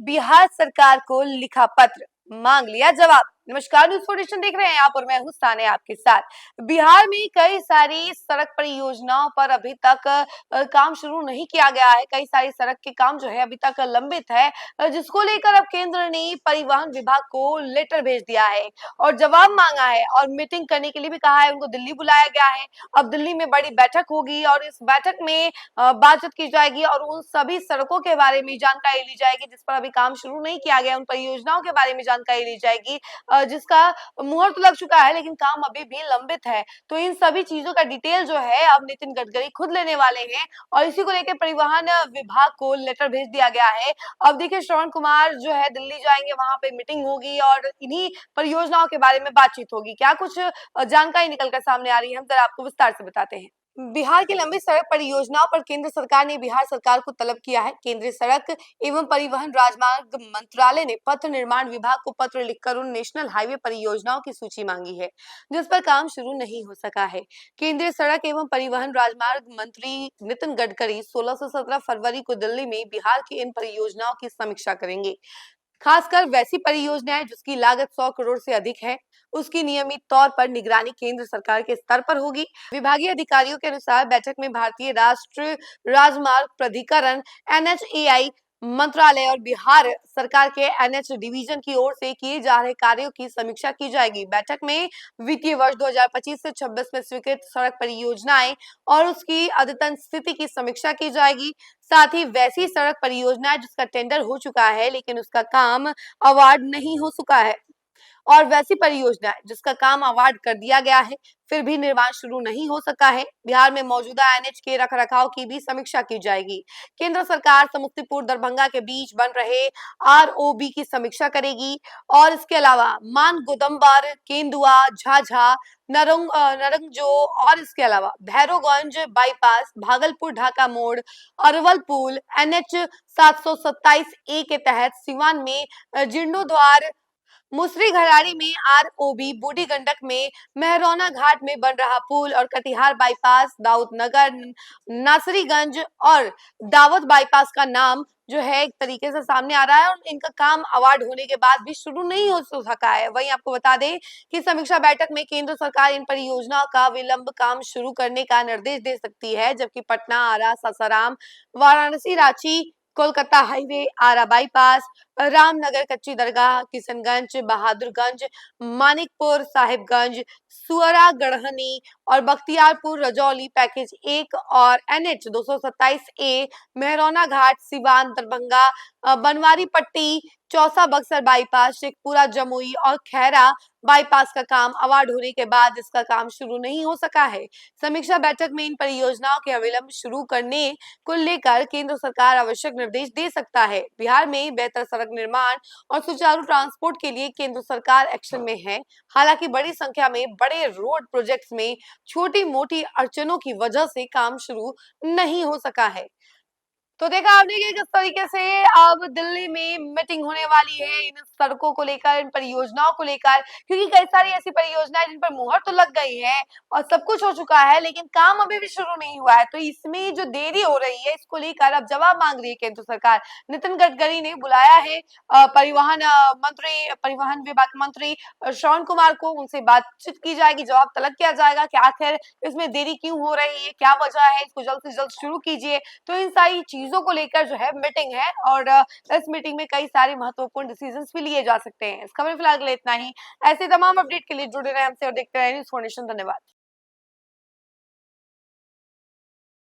बिहार सरकार को लिखा पत्र, मांग लिया जवाब। नमस्कार, न्यूज़ 4 देख रहे हैं आप और मैं हूं सानिया आपके साथ। बिहार में कई सारी सड़क परियोजनाओं पर अभी तक काम शुरू नहीं किया गया है। कई सारी सड़क के काम जो है अभी तक लंबित है, जिसको लेकर अब केंद्र ने परिवहन विभाग को लेटर भेज दिया है और जवाब मांगा है और मीटिंग करने के लिए भी कहा है। उनको दिल्ली बुलाया गया है। अब दिल्ली में बड़ी बैठक होगी और इस बैठक में बातचीत की जाएगी और उन सभी सड़कों के बारे में जानकारी ली जाएगी जिस पर अभी काम शुरू नहीं किया गया। उन परियोजनाओं के बारे में जानकारी ली जाएगी जिसका मुहूर्त लग चुका है लेकिन काम अभी भी लंबित है। तो इन सभी चीजों का डिटेल जो है अब नितिन गडकरी खुद लेने वाले हैं और इसी को लेकर परिवहन विभाग को लेटर भेज दिया गया है। अब देखिए, श्रवण कुमार जो है दिल्ली जाएंगे, वहां पे मीटिंग होगी और इन्हीं परियोजनाओं के बारे में बातचीत होगी। क्या कुछ जानकारी निकलकर सामने आ रही है, हम जरा आपको विस्तार से बताते हैं। बिहार की लंबी सड़क परियोजनाओं पर केंद्र सरकार ने बिहार सरकार को तलब किया है। केंद्रीय सड़क एवं परिवहन राजमार्ग मंत्रालय ने पथ निर्माण विभाग को पत्र लिखकर उन नेशनल हाईवे परियोजनाओं की सूची मांगी है जिस पर काम शुरू नहीं हो सका है। केंद्रीय सड़क एवं परिवहन राजमार्ग मंत्री नितिन गडकरी 16 से 17 फरवरी को दिल्ली में बिहार की इन परियोजनाओं की समीक्षा करेंगे। खासकर वैसी परियोजनाएं जिसकी लागत 100 करोड़ से अधिक है, उसकी नियमित तौर पर निगरानी केंद्र सरकार के स्तर पर होगी। विभागीय अधिकारियों के अनुसार बैठक में भारतीय राष्ट्रीय राजमार्ग प्राधिकरण NHAI मंत्रालय और बिहार सरकार के NH डिवीजन की ओर से किए जा रहे कार्यों की समीक्षा की जाएगी। बैठक में वित्तीय वर्ष 2025 से 26 में स्वीकृत सड़क परियोजनाएं और उसकी अद्यतन स्थिति की समीक्षा की जाएगी। साथ ही वैसी सड़क परियोजनाएं जिसका टेंडर हो चुका है लेकिन उसका काम अवार्ड नहीं हो चुका है और वैसी परियोजना है जिसका काम अवार्ड कर दिया गया है फिर भी निर्माण शुरू नहीं हो सका है। बिहार में मौजूदा NH के रखरखाव की भी समीक्षा की जाएगी। केंद्र सरकार समस्तीपुर दरभंगा के बीच बन रहे ROB की समीक्षा करेगी और इसके अलावा मान गोदम्बर, केंदुआ, झाझा, नरंगजो और इसके अलावा भैरोगंज बाईपास, भागलपुर ढाका मोड़, अरवल पुल, NH 727A के तहत सिवान में जीर्णोद्वार, मुसरी घराड़ी में ROB, बूढ़ी गंडक में मेहरौना घाट में बन रहा पुल और कटिहार बाईपास, दाऊद नगर, नासरीगंज और दावत बाईपास का नाम जो है एक तरीके से सामने आ रहा है और इनका काम अवार्ड होने के बाद भी शुरू नहीं हो सका है। वहीं आपको बता दें कि समीक्षा बैठक में केंद्र सरकार इन परियोजनाओं का विलंब काम शुरू करने का निर्देश दे सकती है, जबकि पटना, आरा, सासाराम, वाराणसी, रांची, कोलकाता हाईवे, आरा बाईपास, रामनगर, कच्ची दरगाह, किशनगंज, बहादुरगंज, मानिकपुर, साहिबगंज, सुअरा, गढ़हनी और बख्तियारपुर, रजौली पैकेज 1 और NH 227A, मेहरौना घाट, सिवान, दरभंगा, बनवारी पट्टी, चौसा बक्सर बाईपास, शेखपुरा, जमुई और खैरा बाईपास का काम अवार्ड होने के बाद इसका काम शुरू नहीं हो सका है। समीक्षा बैठक में इन परियोजनाओं के अविलंब शुरू करने को लेकर केंद्र सरकार आवश्यक निर्देश दे सकता है। बिहार में बेहतर सड़क निर्माण और सुचारू ट्रांसपोर्ट के लिए केंद्र सरकार एक्शन में है। हालांकि बड़ी संख्या में बड़े रोड प्रोजेक्ट्स में छोटी मोटी अड़चनों की वजह से काम शुरू नहीं हो सका है। तो देखा आपने कि किस तरीके से अब दिल्ली में मीटिंग होने वाली है इन सड़कों को लेकर, इन परियोजनाओं को लेकर, क्योंकि कई सारी ऐसी परियोजनाएं जिन पर मुहर तो लग गई है और सब कुछ हो चुका है लेकिन काम अभी भी शुरू नहीं हुआ है। तो इसमें जो देरी हो रही है इसको लेकर अब जवाब मांग रही है केंद्र सरकार। नितिन गडकरी ने बुलाया है परिवहन विभाग मंत्री श्रवण कुमार को, उनसे बातचीत की जाएगी, जवाब तलब किया जाएगा कि आखिर इसमें देरी क्यों हो रही है, क्या वजह है, इसको जल्द से जल्द शुरू कीजिए। तो इन सारी चीजों को लेकर जो है मीटिंग है और इस मीटिंग में कई सारे महत्वपूर्ण डिसीजंस भी लिए जा सकते हैं। इस खबर में फिलहाल के लिए इतना ही। ऐसे तमाम अपडेट के लिए जुड़े रहे हमसे और देखते रहे न्यूज़ 4 नेशन। धन्यवाद।